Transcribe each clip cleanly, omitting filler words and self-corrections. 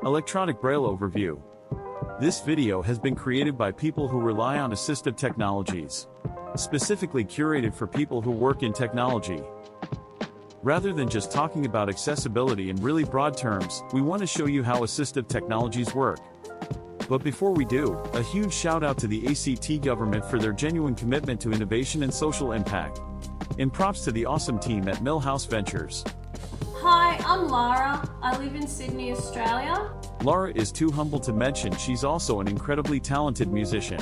Electronic Braille Overview. This video has been created by people who rely on assistive technologies, specifically curated for people who work in technology. Rather than just talking about accessibility in really broad terms, we want to show you how assistive technologies work. But before we do, a huge shout out to the ACT government for their genuine commitment to innovation and social impact. And props to the awesome team at Millhouse Ventures. Hi, I'm Lara. I live in Sydney, Australia. Lara is too humble to mention she's also an incredibly talented musician.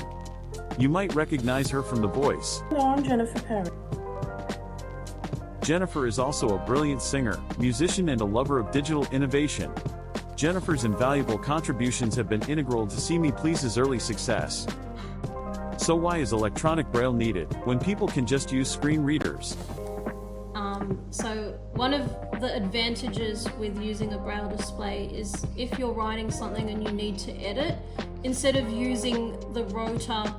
You might recognize her from the voice. Hello, I'm Jennifer Perry. Jennifer is also a brilliant singer, musician and a lover of digital innovation. Jennifer's invaluable contributions have been integral to See Me Please's early success. So why is electronic braille needed, when people can just use screen readers? So one of the advantages with using a braille display is if you're writing something and you need to edit, instead of using the rotor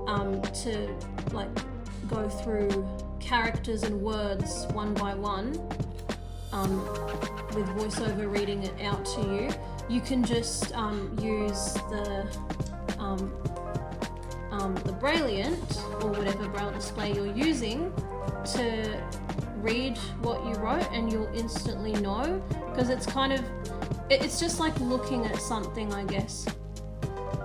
to go through characters and words one by one, with voiceover reading it out to you, you can just use the Brailliant or whatever braille display you're using to read what you wrote, and you'll instantly know, because it's just like looking at something, I guess.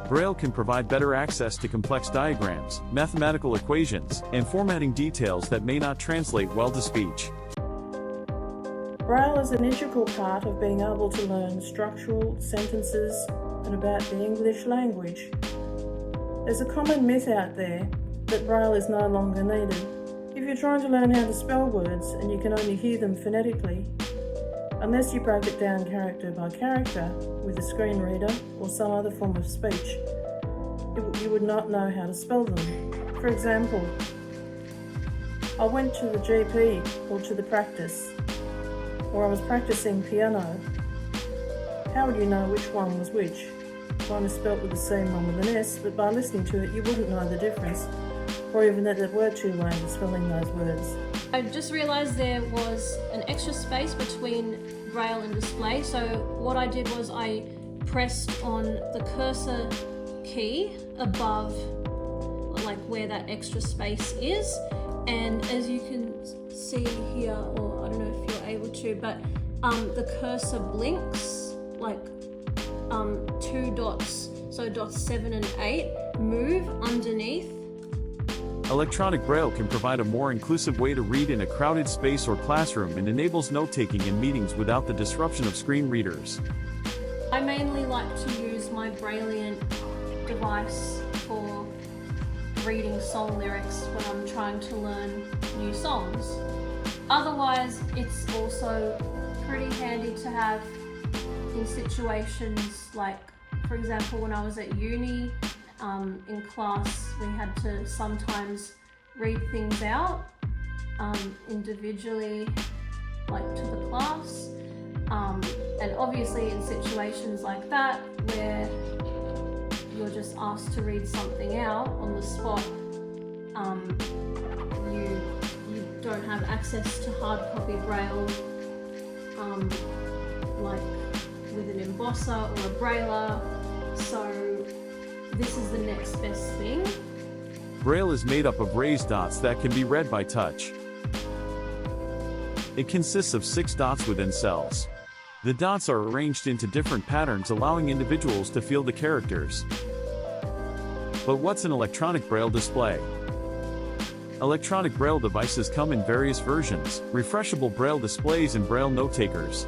Braille can provide better access to complex diagrams, mathematical equations, and formatting details that may not translate well to speech. Braille is an integral part of being able to learn structural sentences and about the English language. There's a common myth out there that Braille is no longer needed. If you're trying to learn how to spell words and you can only hear them phonetically, unless you break it down character by character with a screen reader or some other form of speech, you would not know how to spell them. For example, I went to the GP or to the practice, or I was practicing piano. How would you know which one was which? One is spelt with a C and one with an S, but by listening to it you wouldn't know the difference, or even that there were two ways of spelling those words. I just realised there was an extra space between Braille and display, so what I did was I pressed on the cursor key above where that extra space is, and as you can see here, or I don't know if you're able to, but the cursor blinks two dots, so dots 7 and 8 move underneath. Electronic Braille can provide a more inclusive way to read in a crowded space or classroom and enables note-taking in meetings without the disruption of screen readers. I mainly like to use my Brailliant device for reading song lyrics when I'm trying to learn new songs. Otherwise, it's also pretty handy to have in situations like, for example, when I was at uni, in class, we had to sometimes read things out individually, to the class. And obviously in situations like that, where you're just asked to read something out on the spot, you don't have access to hard copy Braille, with an embosser or a brailer. So this is the next best thing. Braille is made up of raised dots that can be read by touch. It consists of 6 dots within cells. The dots are arranged into different patterns, allowing individuals to feel the characters. But what's an electronic Braille display? Electronic Braille devices come in various versions: refreshable Braille displays and Braille note-takers.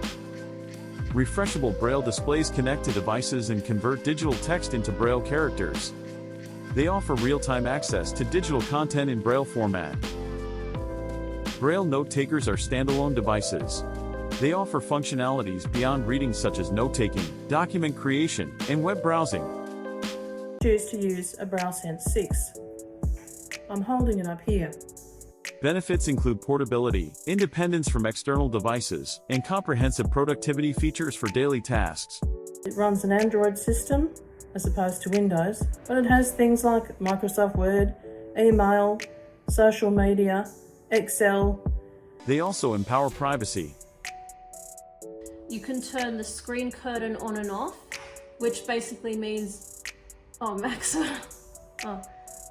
Refreshable Braille displays connect to devices and convert digital text into Braille characters. They offer real-time access to digital content in Braille format. Braille note-takers are standalone devices. They offer functionalities beyond reading, such as note-taking, document creation, and web browsing. Choose to use a BrailleSense 6. I'm holding it up here. Benefits include portability, independence from external devices, and comprehensive productivity features for daily tasks. It runs an Android system as opposed to Windows, but it has things like Microsoft Word, email, social media, Excel. They also empower privacy. you can turn the screen curtain on and off, which basically means, oh, Maxwell, oh,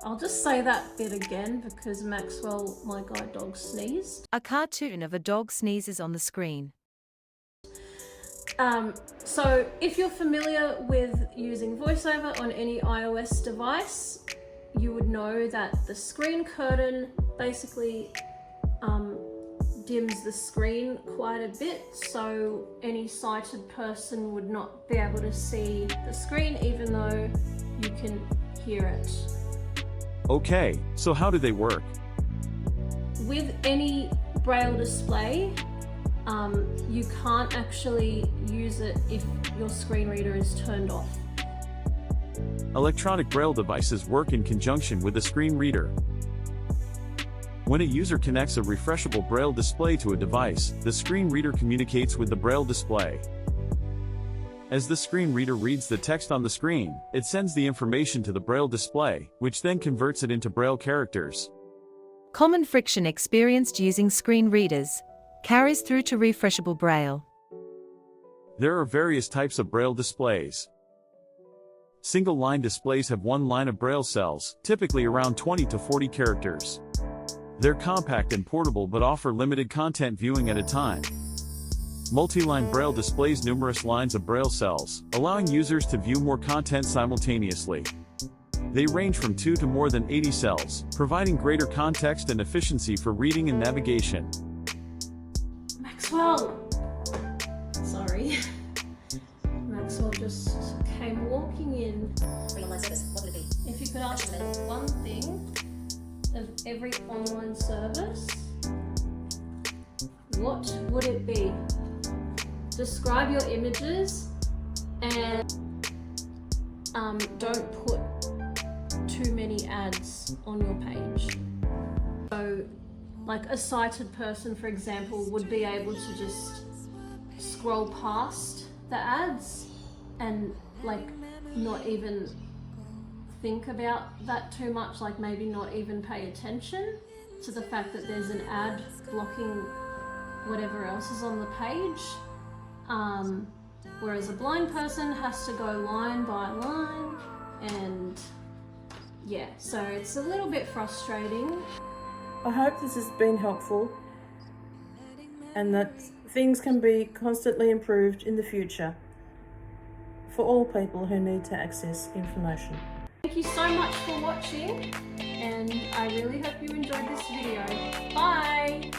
I'll just say that bit again because Maxwell, my guide dog, sneezed. A cartoon of a dog sneezes on the screen. So if you're familiar with using VoiceOver on any iOS device, you would know that the screen curtain basically dims the screen quite a bit, so any sighted person would not be able to see the screen even though you can hear it. Okay, so how do they work? With any Braille display, you can't actually use it if your screen reader is turned off. Electronic Braille devices work in conjunction with a screen reader. When a user connects a refreshable Braille display to a device, the screen reader communicates with the Braille display. As the screen reader reads the text on the screen, it sends the information to the Braille display, which then converts it into Braille characters. Common friction experienced using screen readers carries through to refreshable Braille. There are various types of Braille displays. Single-line displays have one line of Braille cells, typically around 20 to 40 characters. They're compact and portable but offer limited content viewing at a time. Multi-line Braille displays numerous lines of Braille cells, allowing users to view more content simultaneously. They range from 2 to more than 80 cells, providing greater context and efficiency for reading and navigation. Maxwell! Sorry. Maxwell just came walking in. If you could ask me one thing of every online service, what would it be? Describe your images and don't put too many ads on your page. So, like a sighted person, for example, would be able to just scroll past the ads and like not even think about that too much, like maybe not even pay attention to the fact that there's an ad blocking whatever else is on the page. Whereas a blind person has to go line by line, and yeah, so it's a little bit frustrating. I hope this has been helpful and that things can be constantly improved in the future for all people who need to access information. Thank you so much for watching, and I really hope you enjoyed this video. Bye!